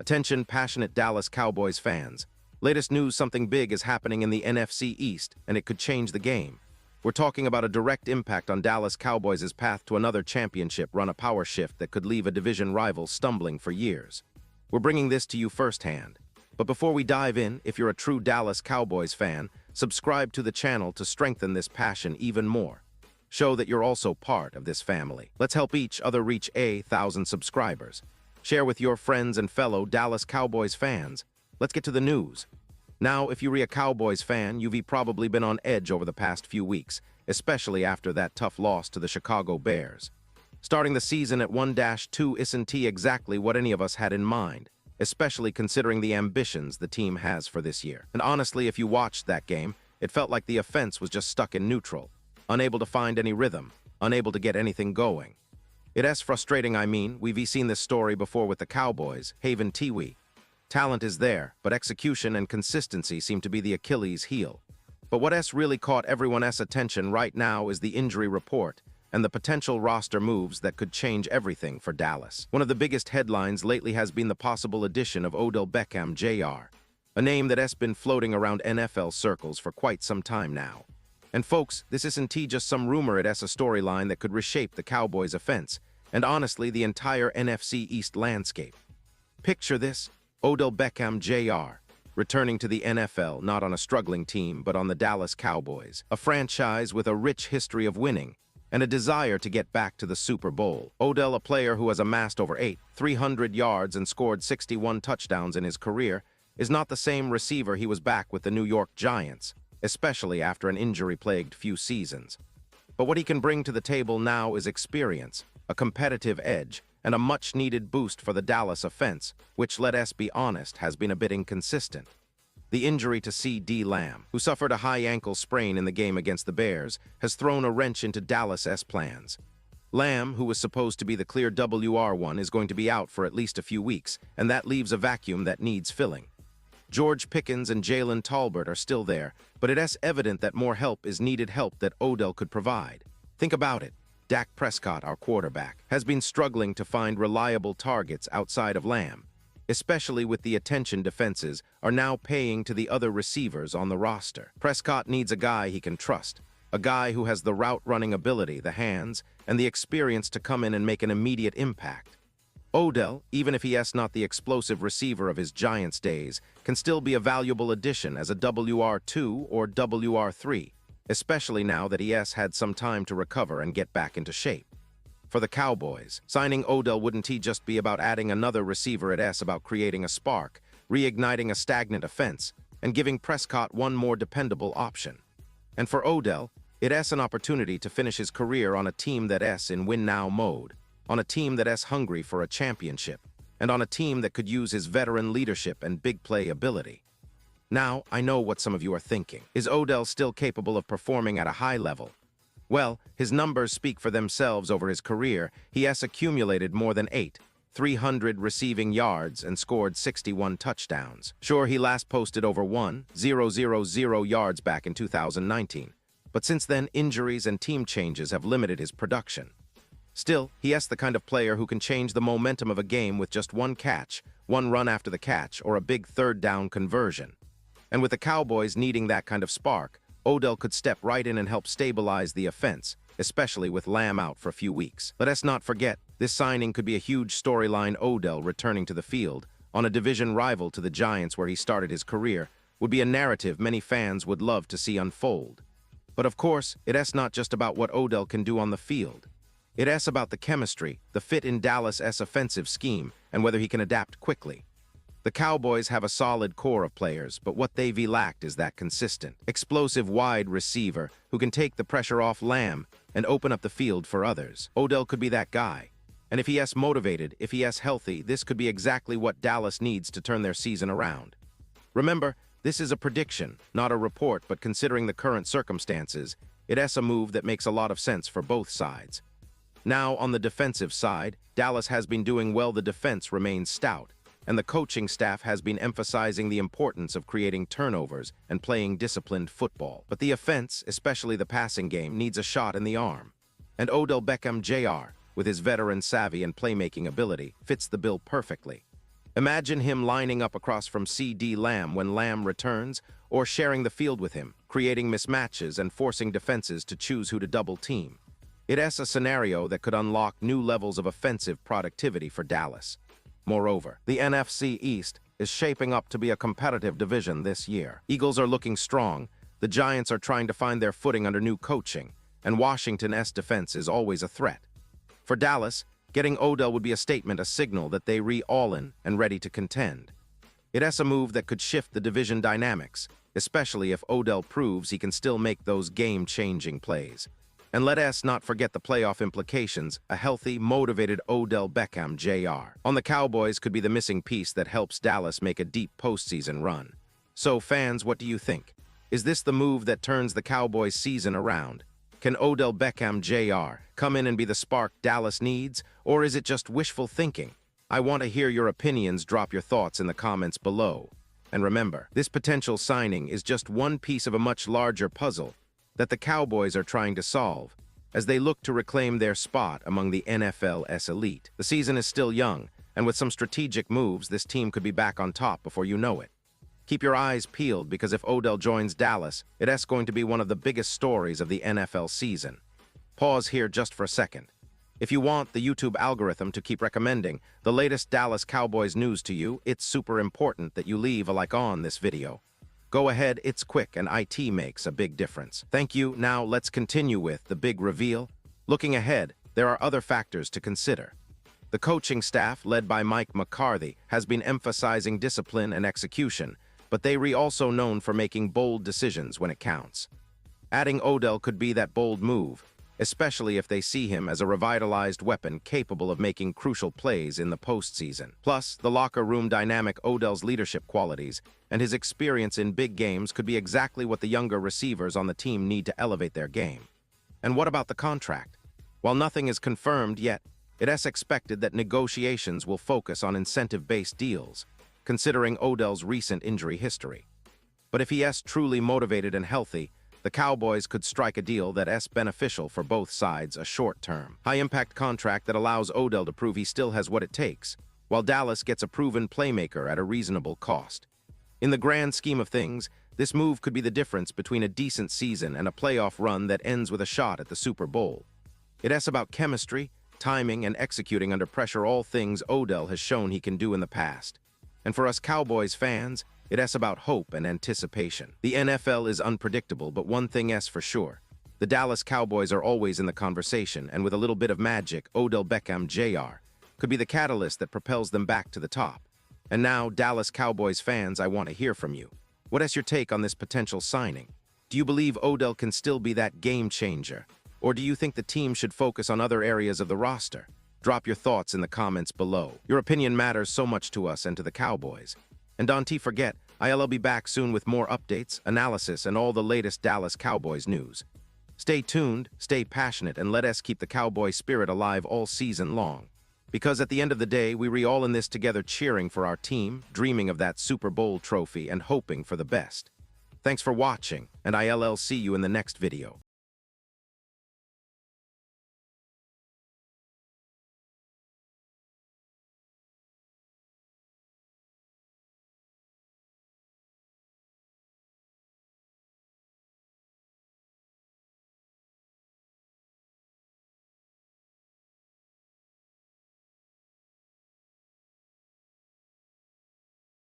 Attention, passionate Dallas Cowboys fans. Latest news, something big is happening in the NFC East, and it could change the game. We're talking about a direct impact on Dallas Cowboys' path to another championship run, a power shift that could leave a division rival stumbling for years. We're bringing this to you firsthand. But before we dive in, if you're a true Dallas Cowboys fan, subscribe to the channel to strengthen this passion even more. Show that you're also part of this family. Let's help each other reach 1,000 subscribers. Share with your friends and fellow Dallas Cowboys fans. Let's get to the news. Now, if you're a Cowboys fan, you've probably been on edge over the past few weeks, especially after that tough loss to the Chicago Bears. Starting the season at 1-2 isn't exactly what any of us had in mind, especially considering the ambitions the team has for this year. And honestly, if you watched that game, it felt like the offense was just stuck in neutral, unable to find any rhythm, unable to get anything going. It's frustrating. We've seen this story before with the Cowboys, Haven Tiwi. Talent is there, but execution and consistency seem to be the Achilles heel. But what really caught everyone's attention right now is the injury report and the potential roster moves that could change everything for Dallas. One of the biggest headlines lately has been the possible addition of Odell Beckham Jr., a name that has been floating around NFL circles for quite some time now. And folks, this isn't just some rumor, it's a storyline that could reshape the Cowboys' offense, and honestly, the entire NFC East landscape. Picture this, Odell Beckham Jr., returning to the NFL, not on a struggling team, but on the Dallas Cowboys, a franchise with a rich history of winning and a desire to get back to the Super Bowl. Odell, a player who has amassed over 300 yards and scored 61 touchdowns in his career, is not the same receiver he was back with the New York Giants, especially after an injury-plagued few seasons. But what he can bring to the table now is experience, a competitive edge, and a much-needed boost for the Dallas offense, which, let us be honest, has been a bit inconsistent. The injury to Ceedee, who suffered a high ankle sprain in the game against the Bears, has thrown a wrench into Dallas' plans. Lamb, who was supposed to be the clear WR1, is going to be out for at least a few weeks, and that leaves a vacuum that needs filling. George Pickens and Jalen Tolbert are still there, but it's evident that more help is needed, help that Odell could provide. Think about it. Dak Prescott, our quarterback, has been struggling to find reliable targets outside of Lamb, especially with the attention defenses are now paying to the other receivers on the roster. Prescott needs a guy he can trust, a guy who has the route-running ability, the hands, and the experience to come in and make an immediate impact. Odell, even if he is not the explosive receiver of his Giants days, can still be a valuable addition as a WR2 or WR3, especially now that he has had some time to recover and get back into shape. For the Cowboys, signing Odell wouldn't just be about adding another receiver, it's about creating a spark, reigniting a stagnant offense, and giving Prescott one more dependable option. And for Odell, it's an opportunity to finish his career on a team that is in win-now mode, on a team that is hungry for a championship, and on a team that could use his veteran leadership and big play ability. Now, I know what some of you are thinking. Is Odell still capable of performing at a high level? Well, his numbers speak for themselves. Over his career, he has accumulated more than 300 receiving yards and scored 61 touchdowns. Sure, he last posted over 1,000 yards back in 2019, but since then, injuries and team changes have limited his production. Still, he is the kind of player who can change the momentum of a game with just one catch, one run after the catch, or a big third-down conversion. And with the Cowboys needing that kind of spark, Odell could step right in and help stabilize the offense, especially with Lamb out for a few weeks. Let us not forget, this signing could be a huge storyline. Odell returning to the field, on a division rival to the Giants where he started his career, would be a narrative many fans would love to see unfold. But of course, it's not just about what Odell can do on the field. It's about the chemistry, the fit in Dallas' offensive scheme, and whether he can adapt quickly. The Cowboys have a solid core of players, but what they've lacked is that consistent, explosive wide receiver who can take the pressure off Lamb and open up the field for others. Odell could be that guy. And if he is motivated, if he is healthy, this could be exactly what Dallas needs to turn their season around. Remember, this is a prediction, not a report, but considering the current circumstances, it's a move that makes a lot of sense for both sides. Now, on the defensive side, Dallas has been doing well. The defense remains stout, and the coaching staff has been emphasizing the importance of creating turnovers and playing disciplined football. But the offense, especially the passing game, needs a shot in the arm. And Odell Beckham Jr., with his veteran savvy and playmaking ability, fits the bill perfectly. Imagine him lining up across from Ceedee Lamb when Lamb returns, or sharing the field with him, creating mismatches and forcing defenses to choose who to double-team. It's a scenario that could unlock new levels of offensive productivity for Dallas. Moreover, the NFC East is shaping up to be a competitive division this year. Eagles are looking strong, the Giants are trying to find their footing under new coaching, and Washington's defense is always a threat. For Dallas, getting Odell would be a statement, a signal that they all in and ready to contend. It's a move that could shift the division dynamics, especially if Odell proves he can still make those game-changing plays. And let us not forget the playoff implications. A healthy, motivated Odell Beckham Jr. on the Cowboys could be the missing piece that helps Dallas make a deep postseason run. So fans, what do you think? Is this the move that turns the Cowboys season around? Can Odell Beckham Jr. come in and be the spark Dallas needs, or is it just wishful thinking? I want to hear your opinions. Drop your thoughts in the comments below. And remember, this potential signing is just one piece of a much larger puzzle that the Cowboys are trying to solve as they look to reclaim their spot among the NFL's elite. The season is still young, and with some strategic moves, this team could be back on top before you know it. Keep your eyes peeled, because if Odell joins Dallas, it's going to be one of the biggest stories of the NFL season. Pause here just for a second. If you want the YouTube algorithm to keep recommending the latest Dallas Cowboys news to you, it's super important that you leave a like on this video. Go ahead, it's quick, and IT makes a big difference. Thank you. Now let's continue with the big reveal. Looking ahead, there are other factors to consider. The coaching staff, led by Mike McCarthy, has been emphasizing discipline and execution, but they also known for making bold decisions when it counts. Adding Odell could be that bold move, especially if they see him as a revitalized weapon capable of making crucial plays in the postseason. Plus, the locker room dynamic, Odell's leadership qualities, and his experience in big games could be exactly what the younger receivers on the team need to elevate their game. And what about the contract? While nothing is confirmed yet, it's expected that negotiations will focus on incentive-based deals, considering Odell's recent injury history. But if he is truly motivated and healthy, the Cowboys could strike a deal that's beneficial for both sides, a short-term, high-impact contract that allows Odell to prove he still has what it takes, while Dallas gets a proven playmaker at a reasonable cost. In the grand scheme of things, this move could be the difference between a decent season and a playoff run that ends with a shot at the Super Bowl. It's about chemistry, timing, and executing under pressure, all things Odell has shown he can do in the past. And for us Cowboys fans, it's about hope and anticipation. The NFL is unpredictable, but one thing is for sure. The Dallas Cowboys are always in the conversation, and with a little bit of magic, Odell Beckham Jr. could be the catalyst that propels them back to the top. And now, Dallas Cowboys fans, I want to hear from you. What is your take on this potential signing? Do you believe Odell can still be that game changer? Or do you think the team should focus on other areas of the roster? Drop your thoughts in the comments below. Your opinion matters so much to us and to the Cowboys. And don't forget, I'll be back soon with more updates, analysis, and all the latest Dallas Cowboys news. Stay tuned, stay passionate, and let us keep the Cowboy spirit alive all season long. Because at the end of the day, we all in this together, cheering for our team, dreaming of that Super Bowl trophy, and hoping for the best. Thanks for watching, and I'll see you in the next video.